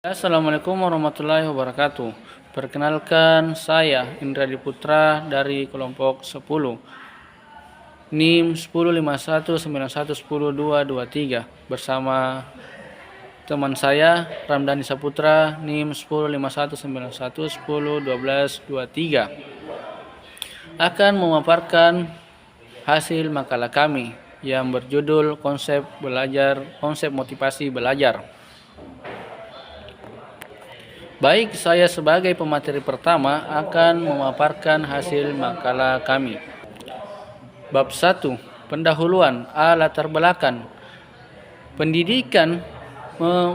Assalamualaikum warahmatullahi wabarakatuh. Perkenalkan, saya Indra Diputra dari kelompok 10 NIM 105191102223 bersama teman saya Ramdhani Saputra NIM 105191101223 akan memaparkan hasil makalah kami yang berjudul konsep motivasi belajar. Baik, saya sebagai pemateri pertama akan memaparkan hasil makalah kami. Bab 1. Pendahuluan. Latar belakang. Pendidikan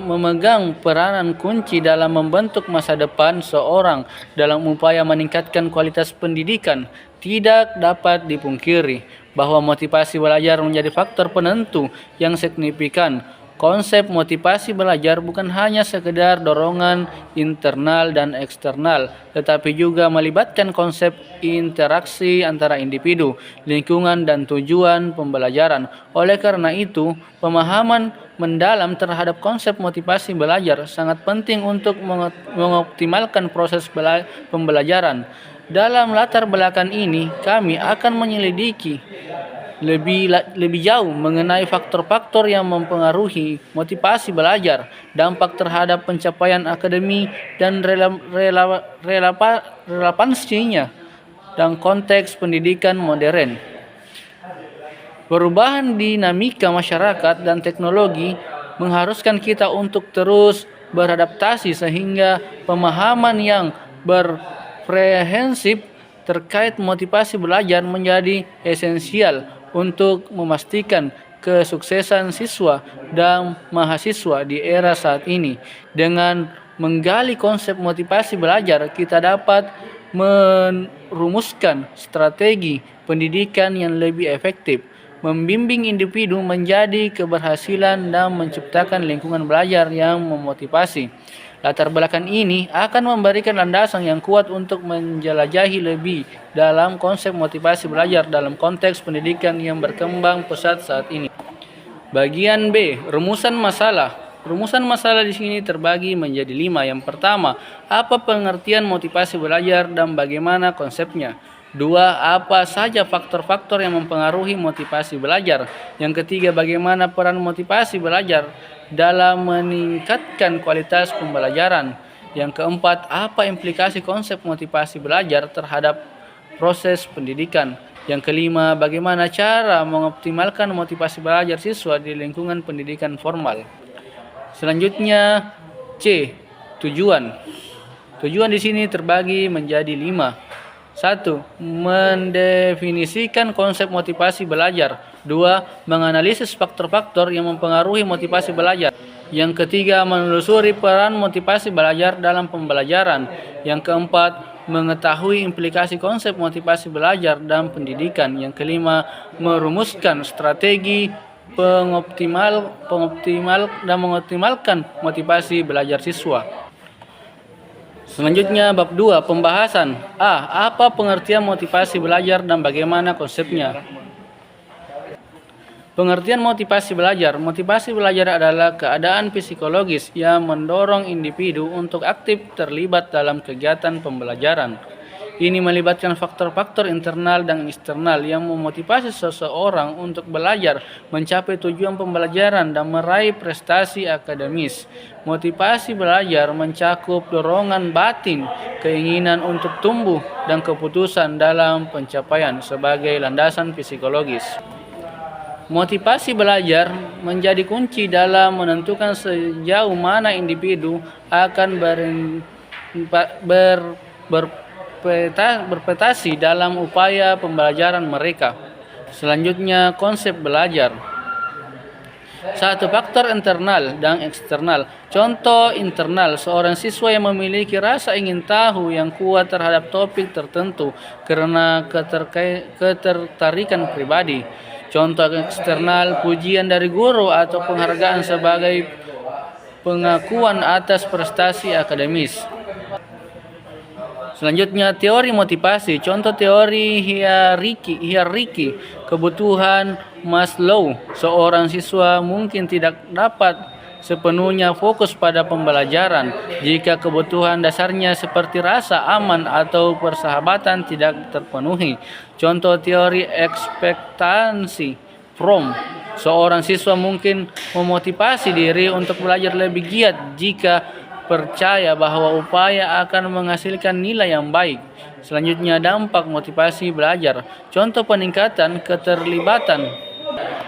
memegang peranan kunci dalam membentuk masa depan seorang. Dalam upaya meningkatkan kualitas pendidikan, tidak dapat dipungkiri bahwa motivasi belajar menjadi faktor penentu yang signifikan. Konsep motivasi belajar bukan hanya sekedar dorongan internal dan eksternal, tetapi juga melibatkan konsep interaksi antara individu, lingkungan, dan tujuan pembelajaran. Oleh karena itu, pemahaman mendalam terhadap konsep motivasi belajar sangat penting untuk mengoptimalkan proses pembelajaran. Dalam latar belakang ini, kami akan menyelidiki lebih jauh mengenai faktor-faktor yang mempengaruhi motivasi belajar, dampak terhadap pencapaian akademi dan relevansinya dan konteks pendidikan modern. Perubahan dinamika masyarakat dan teknologi mengharuskan kita untuk terus beradaptasi sehingga pemahaman yang berkomprehensif terkait motivasi belajar menjadi esensial untuk memastikan kesuksesan siswa dan mahasiswa di era saat ini. Dengan menggali konsep motivasi belajar, kita dapat merumuskan strategi pendidikan yang lebih efektif, membimbing individu menjadi keberhasilan, dan menciptakan lingkungan belajar yang memotivasi. Latar belakang ini akan memberikan landasan yang kuat untuk menjelajahi lebih dalam konsep motivasi belajar dalam konteks pendidikan yang berkembang pesat saat ini. Bagian B, rumusan masalah. Rumusan masalah di sini terbagi menjadi 5. Yang pertama, apa pengertian motivasi belajar dan bagaimana konsepnya? 2. Apa saja faktor-faktor yang mempengaruhi motivasi belajar? Yang ketiga, bagaimana peran motivasi belajar dalam meningkatkan kualitas pembelajaran? Yang keempat, apa implikasi konsep motivasi belajar terhadap proses pendidikan? Yang kelima, bagaimana cara mengoptimalkan motivasi belajar siswa di lingkungan pendidikan formal? Selanjutnya, C. Tujuan. Tujuan di sini terbagi menjadi 5. 1. Mendefinisikan konsep motivasi belajar. 2. Menganalisis faktor-faktor yang mempengaruhi motivasi belajar. Yang ketiga, menelusuri peran motivasi belajar dalam pembelajaran. Yang keempat, mengetahui implikasi konsep motivasi belajar dalam pendidikan. Yang kelima, merumuskan strategi mengoptimalkan motivasi belajar siswa. Selanjutnya bab 2, pembahasan. Apa pengertian motivasi belajar dan bagaimana konsepnya? Pengertian motivasi belajar. Motivasi belajar adalah keadaan psikologis yang mendorong individu untuk aktif terlibat dalam kegiatan pembelajaran. Ini melibatkan faktor-faktor internal dan eksternal yang memotivasi seseorang untuk belajar, mencapai tujuan pembelajaran, dan meraih prestasi akademis. Motivasi belajar mencakup dorongan batin, keinginan untuk tumbuh, dan keputusan dalam pencapaian sebagai landasan psikologis. Motivasi belajar menjadi kunci dalam menentukan sejauh mana individu akan berprestasi dalam upaya pembelajaran mereka. Selanjutnya, konsep belajar. 1. Faktor internal dan eksternal. Contoh internal, seorang siswa yang memiliki rasa ingin tahu yang kuat terhadap topik tertentu karena ketertarikan pribadi. Contoh eksternal, pujian dari guru atau penghargaan sebagai pengakuan atas prestasi akademis. Selanjutnya, teori motivasi. Contoh teori hierarki kebutuhan Maslow. Seorang siswa mungkin tidak dapat sepenuhnya fokus pada pembelajaran. Jika kebutuhan dasarnya seperti rasa aman atau persahabatan tidak terpenuhi. Contoh teori ekspektasi Fromm. Seorang siswa mungkin memotivasi diri untuk belajar lebih giat jika percaya bahwa upaya akan menghasilkan nilai yang baik. Selanjutnya, dampak motivasi belajar. Contoh peningkatan keterlibatan.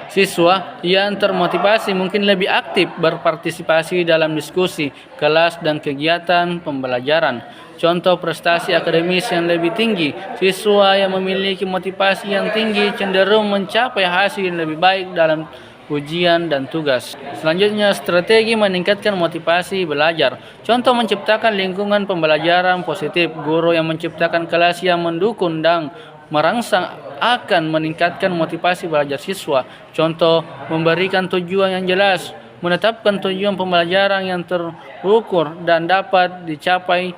Siswa yang termotivasi mungkin lebih aktif berpartisipasi dalam diskusi, kelas, dan kegiatan pembelajaran. Contoh prestasi akademis yang lebih tinggi. Siswa yang memiliki motivasi yang tinggi cenderung mencapai hasil yang lebih baik dalam ujian dan tugas. Selanjutnya, strategi meningkatkan motivasi belajar. Contoh menciptakan lingkungan pembelajaran positif. Guru yang menciptakan kelas yang mendukung dan merangsang akan meningkatkan motivasi belajar siswa. Contoh, memberikan tujuan yang jelas, menetapkan tujuan pembelajaran yang terukur dan dapat dicapai,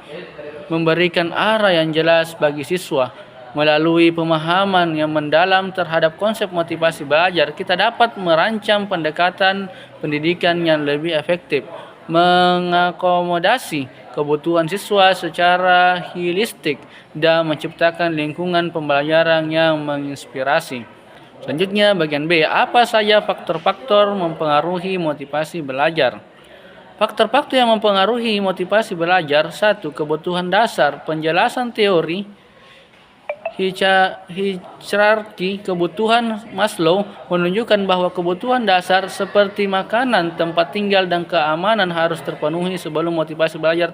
memberikan arah yang jelas bagi siswa. Melalui pemahaman yang mendalam terhadap konsep motivasi belajar, kita dapat merancang pendekatan pendidikan yang lebih efektif, mengakomodasi kebutuhan siswa secara holistik, dan menciptakan lingkungan pembelajaran yang menginspirasi. Selanjutnya, bagian B. Apa saja faktor-faktor mempengaruhi motivasi belajar? Faktor-faktor yang mempengaruhi motivasi belajar. 1. Kebutuhan dasar. Penjelasan teori hierarki kebutuhan Maslow menunjukkan bahwa kebutuhan dasar seperti makanan, tempat tinggal, dan keamanan harus terpenuhi sebelum motivasi belajar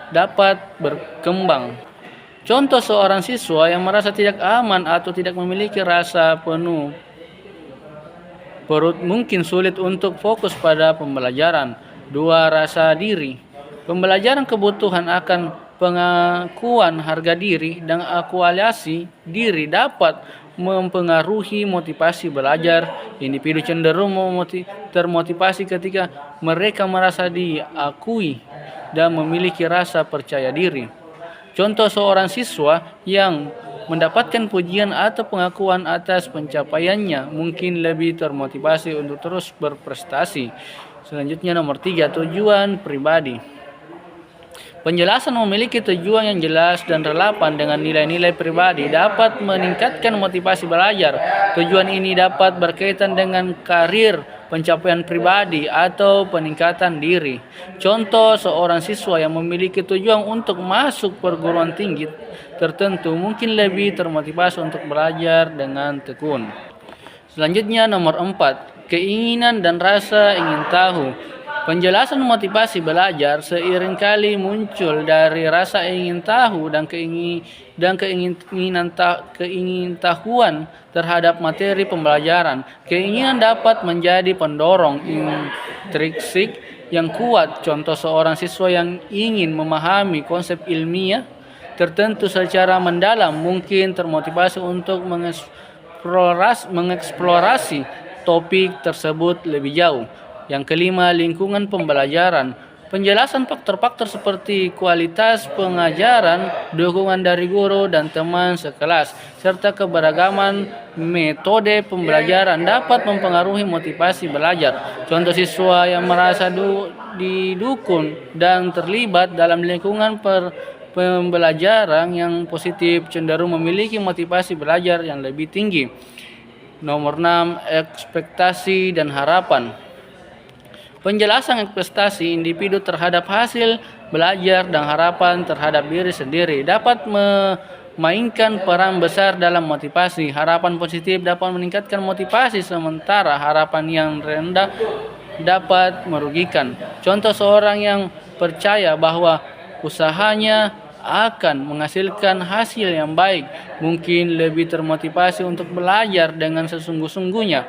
dapat berkembang. Contoh, seorang siswa yang merasa tidak aman atau tidak memiliki rasa penuh perut mungkin sulit untuk fokus pada pembelajaran. 2. Rasa diri. Pembelajaran kebutuhan akan pengakuan harga diri dan akualiasi diri dapat mempengaruhi motivasi belajar. Individu cenderung termotivasi ketika mereka merasa diakui dan memiliki rasa percaya diri. Contoh, seorang siswa yang mendapatkan pujian atau pengakuan atas pencapaiannya mungkin lebih termotivasi untuk terus berprestasi. Selanjutnya, nomor 3, tujuan pribadi. Penjelasan memiliki tujuan yang jelas dan relevan dengan nilai-nilai pribadi dapat meningkatkan motivasi belajar. Tujuan ini dapat berkaitan dengan karir, pencapaian pribadi, atau peningkatan diri. Contoh, seorang siswa yang memiliki tujuan untuk masuk perguruan tinggi tertentu mungkin lebih termotivasi untuk belajar dengan tekun. Selanjutnya, nomor 4, keinginan dan rasa ingin tahu. Penjelasan motivasi belajar seringkali muncul dari rasa ingin tahu dan keingintahuan terhadap materi pembelajaran. Keinginan dapat menjadi pendorong intrinsik yang kuat. Contoh, seorang siswa yang ingin memahami konsep ilmiah tertentu secara mendalam mungkin termotivasi untuk mengeksplorasi topik tersebut lebih jauh. Yang kelima, lingkungan pembelajaran. Penjelasan faktor-faktor seperti kualitas pengajaran, dukungan dari guru dan teman sekelas, serta keberagaman metode pembelajaran dapat mempengaruhi motivasi belajar. Contoh, siswa yang merasa didukung dan terlibat dalam lingkungan pembelajaran yang positif cenderung memiliki motivasi belajar yang lebih tinggi. Nomor 6, ekspektasi dan harapan. Penjelasan ekspektasi individu terhadap hasil belajar dan harapan terhadap diri sendiri dapat memainkan peran besar dalam motivasi. Harapan positif dapat meningkatkan motivasi, sementara harapan yang rendah dapat merugikan. Contoh, seorang yang percaya bahwa usahanya akan menghasilkan hasil yang baik mungkin lebih termotivasi untuk belajar dengan sesungguh-sungguhnya.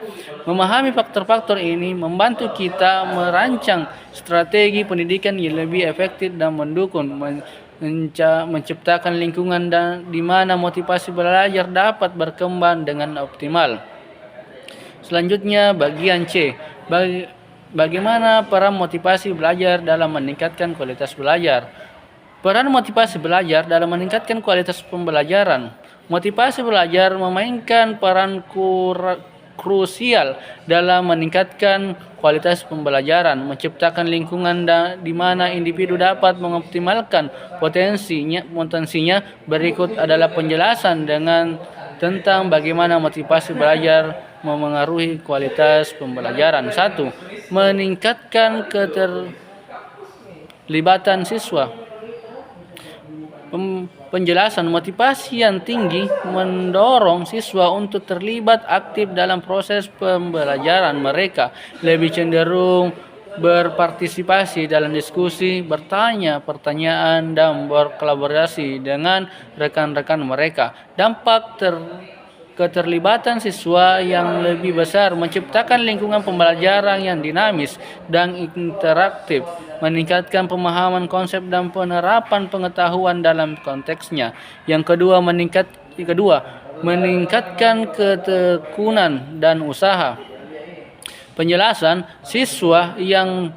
Memahami faktor-faktor ini membantu kita merancang strategi pendidikan yang lebih efektif dan mendukung menciptakan lingkungan di mana motivasi belajar dapat berkembang dengan optimal. Selanjutnya, bagian C. Bagaimana peran motivasi belajar dalam meningkatkan kualitas belajar? Peran motivasi belajar dalam meningkatkan kualitas pembelajaran. Motivasi belajar memainkan peran krusial dalam meningkatkan kualitas pembelajaran, menciptakan lingkungan di mana individu dapat mengoptimalkan potensinya. Berikut adalah penjelasan tentang bagaimana motivasi belajar memengaruhi kualitas pembelajaran. 1. Meningkatkan keterlibatan siswa. Penjelasan motivasi yang tinggi mendorong siswa untuk terlibat aktif dalam proses pembelajaran. Mereka lebih cenderung berpartisipasi dalam diskusi, bertanya pertanyaan, dan berkolaborasi dengan rekan-rekan mereka. Dampak keterlibatan siswa yang lebih besar menciptakan lingkungan pembelajaran yang dinamis dan interaktif, meningkatkan pemahaman konsep dan penerapan pengetahuan dalam konteksnya. Yang kedua, meningkatkan ketekunan dan usaha. Penjelasan, siswa yang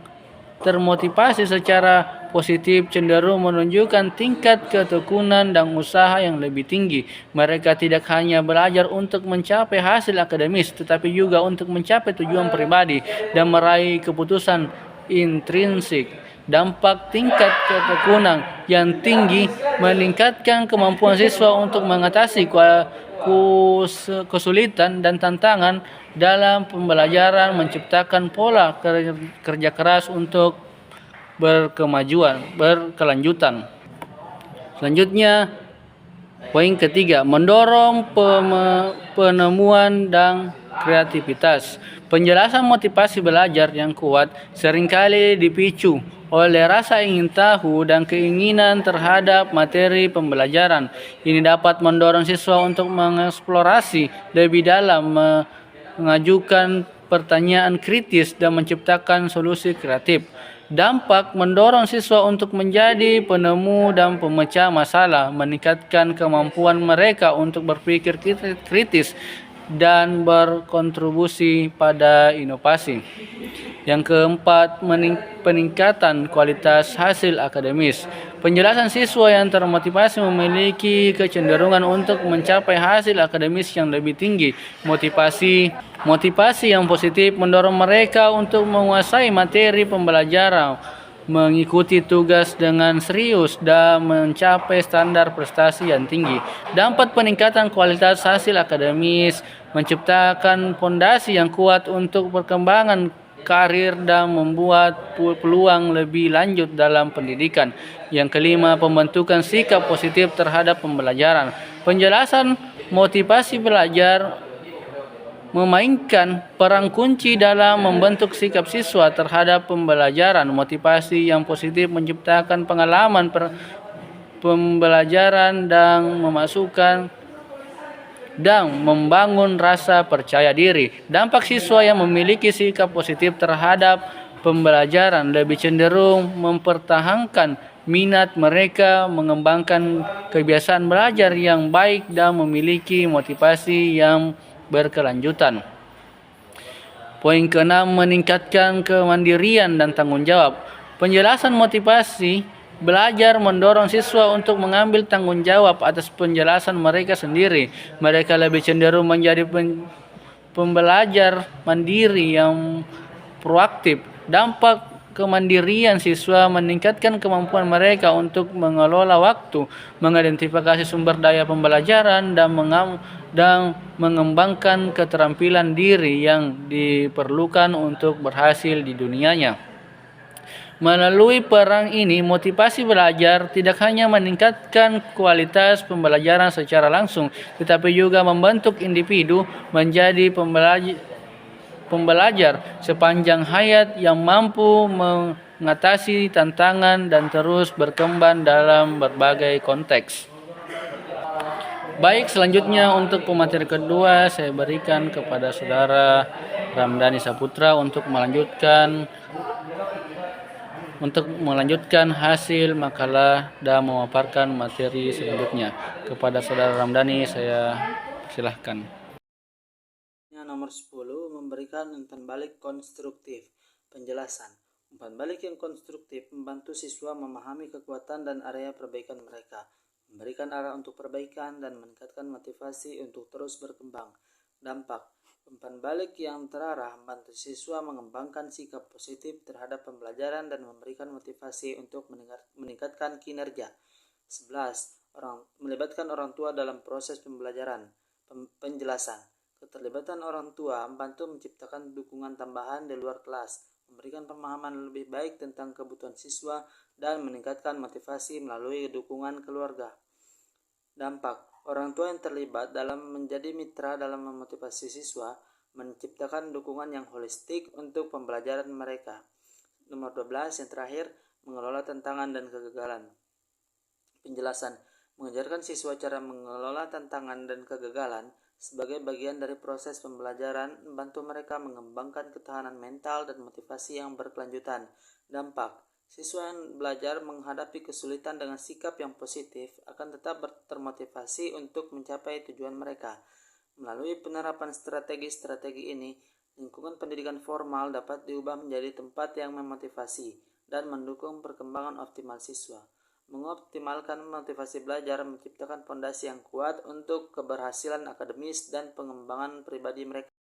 termotivasi secara positif cenderung menunjukkan tingkat ketekunan dan usaha yang lebih tinggi. Mereka tidak hanya belajar untuk mencapai hasil akademis, tetapi juga untuk mencapai tujuan pribadi dan meraih keputusan intrinsik. Dampak tingkat ketekunan yang tinggi meningkatkan kemampuan siswa untuk mengatasi kesulitan dan tantangan dalam pembelajaran, menciptakan pola kerja keras untuk berkelanjutan. Selanjutnya, poin ketiga, mendorong penemuan dan kreativitas. Penjelasan motivasi belajar yang kuat seringkali dipicu oleh rasa ingin tahu dan keinginan terhadap materi pembelajaran. Ini dapat mendorong siswa untuk mengeksplorasi lebih dalam, mengajukan pertanyaan kritis, dan menciptakan solusi kreatif. Dampak mendorong siswa untuk menjadi penemu dan pemecah masalah, meningkatkan kemampuan mereka untuk berpikir kritis dan berkontribusi pada inovasi. Yang keempat, peningkatan kualitas hasil akademis. Penjelasan siswa yang termotivasi memiliki kecenderungan untuk mencapai hasil akademis yang lebih tinggi. Motivasi yang positif mendorong mereka untuk menguasai materi pembelajaran, mengikuti tugas dengan serius, dan mencapai standar prestasi yang tinggi. Dampak peningkatan kualitas hasil akademis menciptakan fondasi yang kuat untuk perkembangan karir dan membuat peluang lebih lanjut dalam pendidikan. Yang kelima, pembentukan sikap positif terhadap pembelajaran. Penjelasan motivasi belajar memainkan peran kunci dalam membentuk sikap siswa terhadap pembelajaran. Motivasi yang positif menciptakan pengalaman pembelajaran dan membangun rasa percaya diri. Dampak siswa yang memiliki sikap positif terhadap pembelajaran lebih cenderung mempertahankan minat mereka, mengembangkan kebiasaan belajar yang baik, dan memiliki motivasi yang berkelanjutan. Poin keenam, meningkatkan kemandirian dan tanggung jawab. Penjelasan motivasi belajar mendorong siswa untuk mengambil tanggung jawab atas penjelasan mereka sendiri. Mereka lebih cenderung menjadi pembelajar mandiri yang proaktif. Dampak kemandirian siswa meningkatkan kemampuan mereka untuk mengelola waktu, mengidentifikasi sumber daya pembelajaran, dan mengembangkan keterampilan diri yang diperlukan untuk berhasil di dunianya. Melalui peran ini, motivasi belajar tidak hanya meningkatkan kualitas pembelajaran secara langsung, tetapi juga membentuk individu menjadi pembelajar sepanjang hayat yang mampu mengatasi tantangan dan terus berkembang dalam berbagai konteks. Baik, selanjutnya untuk pemateri kedua saya berikan kepada Saudara Ramdhani Saputra untuk melanjutkan hasil makalah dan memaparkan materi selanjutnya. Kepada Saudara Ramdhani saya silahkan. Nomor 10, memberikan umpan balik konstruktif. Penjelasan. Umpan balik yang konstruktif membantu siswa memahami kekuatan dan area perbaikan mereka, memberikan arah untuk perbaikan, dan meningkatkan motivasi untuk terus berkembang. Dampak. Umpan balik yang terarah membantu siswa mengembangkan sikap positif terhadap pembelajaran dan memberikan motivasi untuk meningkatkan kinerja. 11. Melibatkan orang tua dalam proses pembelajaran. Penjelasan. Keterlibatan orang tua membantu menciptakan dukungan tambahan di luar kelas, memberikan pemahaman lebih baik tentang kebutuhan siswa, dan meningkatkan motivasi melalui dukungan keluarga. Dampak. Orang tua yang terlibat dalam menjadi mitra dalam memotivasi siswa, menciptakan dukungan yang holistik untuk pembelajaran mereka. Nomor 12 yang terakhir, mengelola tantangan dan kegagalan. Penjelasan. Mengajarkan siswa cara mengelola tantangan dan kegagalan sebagai bagian dari proses pembelajaran membantu mereka mengembangkan ketahanan mental dan motivasi yang berkelanjutan. Dampak. Siswa yang belajar menghadapi kesulitan dengan sikap yang positif akan tetap termotivasi untuk mencapai tujuan mereka. Melalui penerapan strategi-strategi ini, lingkungan pendidikan formal dapat diubah menjadi tempat yang memotivasi dan mendukung perkembangan optimal siswa. Mengoptimalkan motivasi belajar menciptakan fondasi yang kuat untuk keberhasilan akademis dan pengembangan pribadi mereka.